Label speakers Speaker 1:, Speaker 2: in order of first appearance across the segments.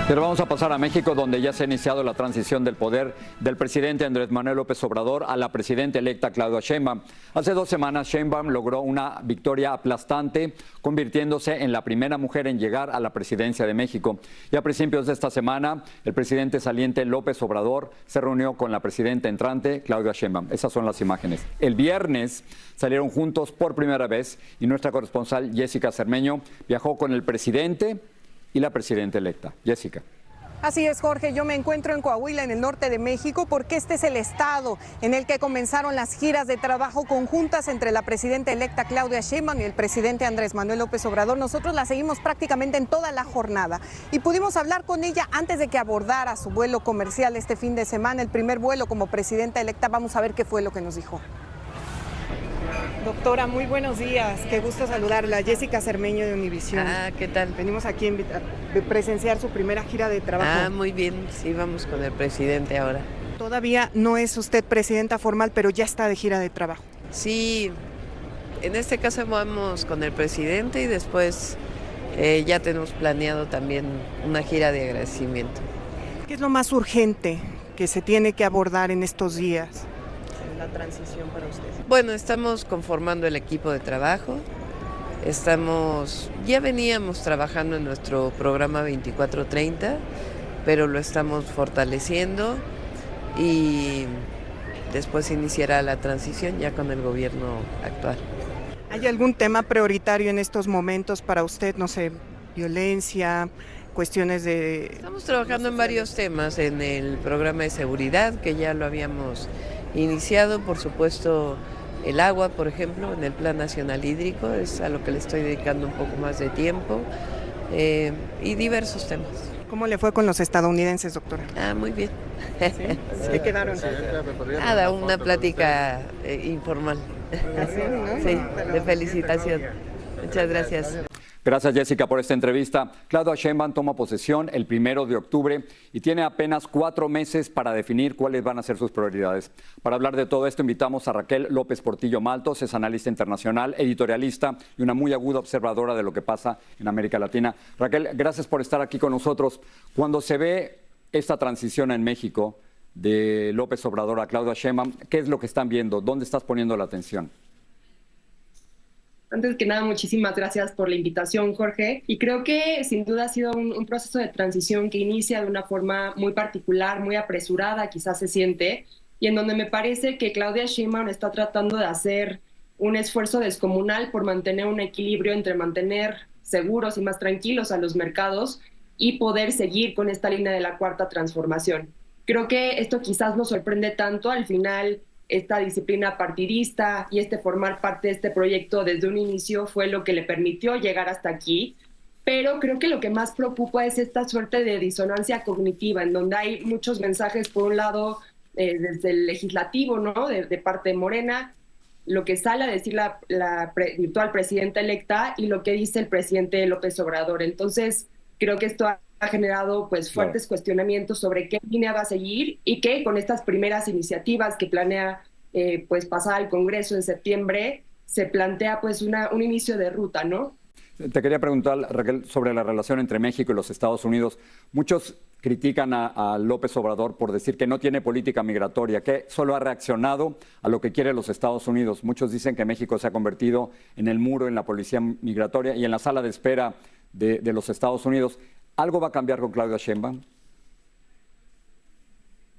Speaker 1: Pero vamos a pasar a México, donde ya se ha iniciado la transición del poder del presidente Andrés Manuel López Obrador a la presidenta electa Claudia Sheinbaum. Hace 2 semanas, Sheinbaum logró una victoria aplastante, convirtiéndose en la primera mujer en llegar a la presidencia de México. Y a principios de esta semana, el presidente saliente López Obrador se reunió con la presidenta entrante Claudia Sheinbaum. Esas son las imágenes. El viernes salieron juntos por primera vez y nuestra corresponsal Jessica Cermeño viajó con el presidente y la presidenta electa. Jessica.
Speaker 2: Así es, Jorge, yo me encuentro en Coahuila, en el norte de México, porque este es el estado en el que comenzaron las giras de trabajo conjuntas entre la presidenta electa Claudia Sheinbaum y el presidente Andrés Manuel López Obrador. Nosotros la seguimos prácticamente en toda la jornada y pudimos hablar con ella antes de que abordara su vuelo comercial este fin de semana, el primer vuelo como presidenta electa. Vamos a ver qué fue lo que nos dijo. Doctora, muy buenos días. Qué gusto saludarla. Jessica Cermeño de Univisión.
Speaker 3: ¿Qué tal?
Speaker 2: Venimos aquí a presenciar su primera gira de trabajo.
Speaker 3: Muy bien. Sí, vamos con el presidente ahora.
Speaker 2: Todavía no es usted presidenta formal, pero ya está de gira de trabajo.
Speaker 3: Sí, en este caso vamos con el presidente y después ya tenemos planeado también una gira de agradecimiento.
Speaker 2: ¿Qué es lo más urgente que se tiene que abordar en estos días? La transición para usted.
Speaker 3: Bueno, estamos conformando el equipo de trabajo, ya veníamos trabajando en nuestro programa 2430, pero lo estamos fortaleciendo y después iniciará la transición ya con el gobierno actual.
Speaker 2: ¿Hay algún tema prioritario en estos momentos para usted? No sé, violencia, cuestiones de...
Speaker 3: Estamos trabajando en varios temas, en el programa de seguridad, que ya lo habíamos iniciado, por supuesto, el agua, por ejemplo, en el Plan Nacional Hídrico, es a lo que le estoy dedicando un poco más de tiempo, y diversos temas.
Speaker 2: ¿Cómo le fue con los estadounidenses, doctora?
Speaker 3: Muy bien.
Speaker 2: ¿Sí? ¿Qué quedaron?
Speaker 3: Nada, una plática informal. Sí, de felicitación. Muchas gracias.
Speaker 1: Gracias, Jessica, por esta entrevista. Claudia Sheinbaum toma posesión el 1 de octubre y tiene apenas 4 meses para definir cuáles van a ser sus prioridades. Para hablar de todo esto, invitamos a Raquel López Portillo Maltos, es analista internacional, editorialista y una muy aguda observadora de lo que pasa en América Latina. Raquel, gracias por estar aquí con nosotros. Cuando se ve esta transición en México de López Obrador a Claudia Sheinbaum, ¿qué es lo que están viendo? ¿Dónde estás poniendo la atención?
Speaker 4: Antes que nada, muchísimas gracias por la invitación, Jorge. Y creo que sin duda ha sido un proceso de transición que inicia de una forma muy particular, muy apresurada, quizás se siente, y en donde me parece que Claudia Sheinbaum está tratando de hacer un esfuerzo descomunal por mantener un equilibrio entre mantener seguros y más tranquilos a los mercados y poder seguir con esta línea de la cuarta transformación. Creo que esto quizás nos sorprende tanto al final. Esta disciplina partidista y formar parte de este proyecto desde un inicio fue lo que le permitió llegar hasta aquí, pero creo que lo que más preocupa es esta suerte de disonancia cognitiva, en donde hay muchos mensajes, por un lado, desde el legislativo, ¿no? de parte de Morena, lo que sale a decir la virtual presidenta electa y lo que dice el presidente López Obrador. Entonces, creo que esto ha generado pues fuertes cuestionamientos sobre qué línea va a seguir y que con estas primeras iniciativas que planea pues pasar al Congreso en septiembre, se plantea pues un inicio de ruta, ¿no?
Speaker 1: Te quería preguntar, Raquel, sobre la relación entre México y los Estados Unidos. Muchos critican a López Obrador por decir que no tiene política migratoria, que solo ha reaccionado a lo que quieren los Estados Unidos. Muchos dicen que México se ha convertido en el muro, en la policía migratoria y en la sala de espera de los Estados Unidos. ¿Algo va a cambiar con Claudia Sheinbaum?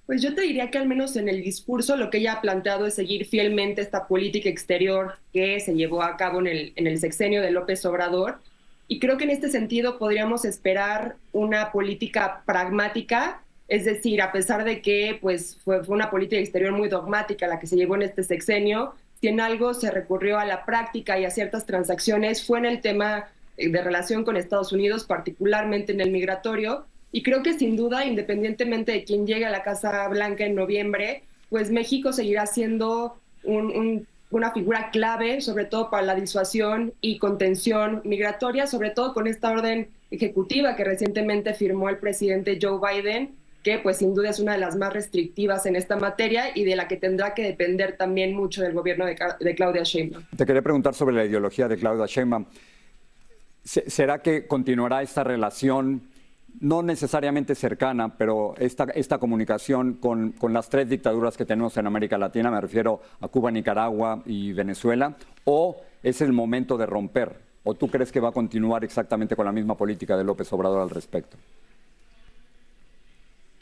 Speaker 4: Pues yo te diría que al menos en el discurso lo que ella ha planteado es seguir fielmente esta política exterior que se llevó a cabo en el sexenio de López Obrador. Y creo que en este sentido podríamos esperar una política pragmática, es decir, a pesar de que pues, fue una política exterior muy dogmática la que se llevó en este sexenio, si en algo se recurrió a la práctica y a ciertas transacciones fue en el tema de relación con Estados Unidos, particularmente en el migratorio, y creo que sin duda, independientemente de quién llegue a la Casa Blanca en noviembre, pues México seguirá siendo una figura clave, sobre todo para la disuasión y contención migratoria, sobre todo con esta orden ejecutiva que recientemente firmó el presidente Joe Biden, que pues sin duda es una de las más restrictivas en esta materia y de la que tendrá que depender también mucho del gobierno de Claudia Sheinbaum.
Speaker 1: Te quería preguntar sobre la ideología de Claudia Sheinbaum. ¿Será que continuará esta relación no necesariamente cercana, pero esta comunicación con las tres dictaduras que tenemos en América Latina, me refiero a Cuba, Nicaragua y Venezuela, o es el momento de romper? ¿O tú crees que va a continuar exactamente con la misma política de López Obrador al respecto?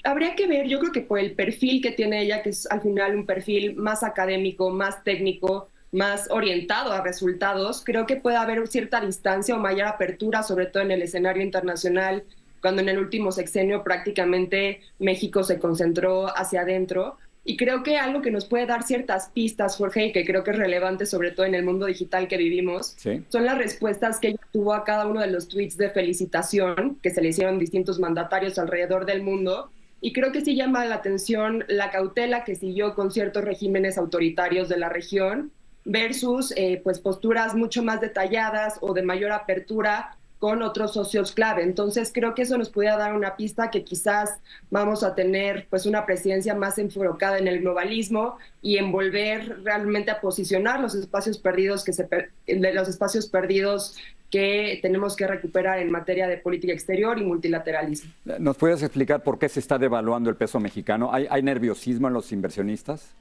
Speaker 4: Habría que ver, yo creo que por el perfil que tiene ella, que es al final un perfil más académico, más técnico, más orientado a resultados, creo que puede haber cierta distancia o mayor apertura, sobre todo en el escenario internacional, cuando en el último sexenio prácticamente México se concentró hacia adentro. Y creo que algo que nos puede dar ciertas pistas, Jorge, y que creo que es relevante sobre todo en el mundo digital que vivimos,
Speaker 1: ¿Sí?
Speaker 4: son las respuestas que ella tuvo a cada uno de los tweets de felicitación que se le hicieron distintos mandatarios alrededor del mundo. Y creo que sí llama la atención la cautela que siguió con ciertos regímenes autoritarios de la región versus pues posturas mucho más detalladas o de mayor apertura con otros socios clave. Entonces creo que eso nos podría dar una pista que quizás vamos a tener pues una presidencia más enfocada en el globalismo y en volver realmente a posicionar los espacios perdidos que tenemos que recuperar en materia de política exterior y multilateralismo.
Speaker 1: ¿Nos puedes explicar por qué se está devaluando el peso mexicano? ¿Hay nerviosismo en los inversionistas?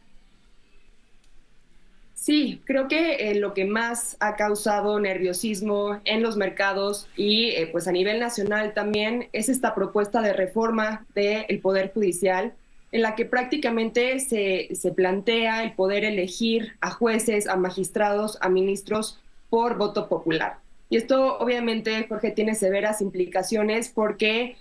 Speaker 4: Sí, creo que lo que más ha causado nerviosismo en los mercados y pues a nivel nacional también es esta propuesta de reforma del Poder Judicial, en la que prácticamente se plantea el poder elegir a jueces, a magistrados, a ministros por voto popular. Y esto obviamente, Jorge, tiene severas implicaciones porque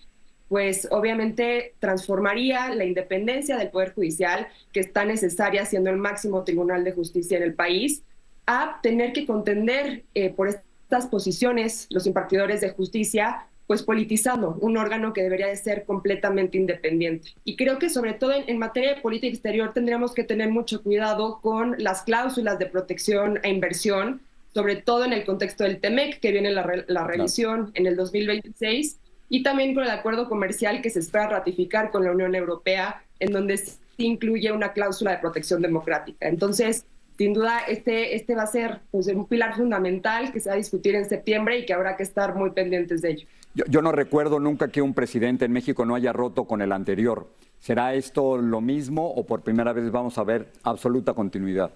Speaker 4: pues obviamente transformaría la independencia del Poder Judicial, que está necesaria siendo el máximo tribunal de justicia en el país, a tener que contender por estas posiciones los impartidores de justicia, pues politizando un órgano que debería de ser completamente independiente. Y creo que sobre todo en materia de política exterior tendríamos que tener mucho cuidado con las cláusulas de protección e inversión, sobre todo en el contexto del TEMEC, que viene la revisión en el 2026, y también con el acuerdo comercial que se espera ratificar con la Unión Europea, en donde se incluye una cláusula de protección democrática. Entonces, sin duda, este va a ser pues, un pilar fundamental que se va a discutir en septiembre y que habrá que estar muy pendientes de ello.
Speaker 1: Yo no recuerdo nunca que un presidente en México no haya roto con el anterior. ¿Será esto lo mismo o por primera vez vamos a ver absoluta continuidad?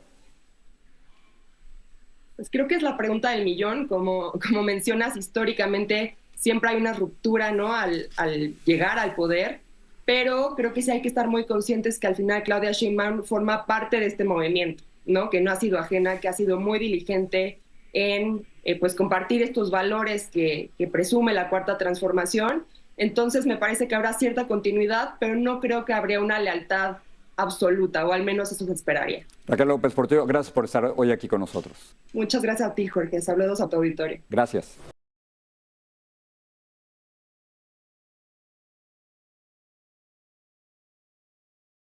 Speaker 4: Pues creo que es la pregunta del millón. Como mencionas, históricamente siempre hay una ruptura, ¿no? al llegar al poder, pero creo que sí hay que estar muy conscientes que al final Claudia Sheinbaum forma parte de este movimiento, ¿no? Que no ha sido ajena, que ha sido muy diligente en pues compartir estos valores que presume la Cuarta Transformación. Entonces me parece que habrá cierta continuidad, pero no creo que habría una lealtad absoluta, o al menos eso se esperaría.
Speaker 1: Raquel López Portillo, gracias por estar hoy aquí con nosotros.
Speaker 4: Muchas gracias a ti, Jorge. Saludos a tu auditorio.
Speaker 1: Gracias.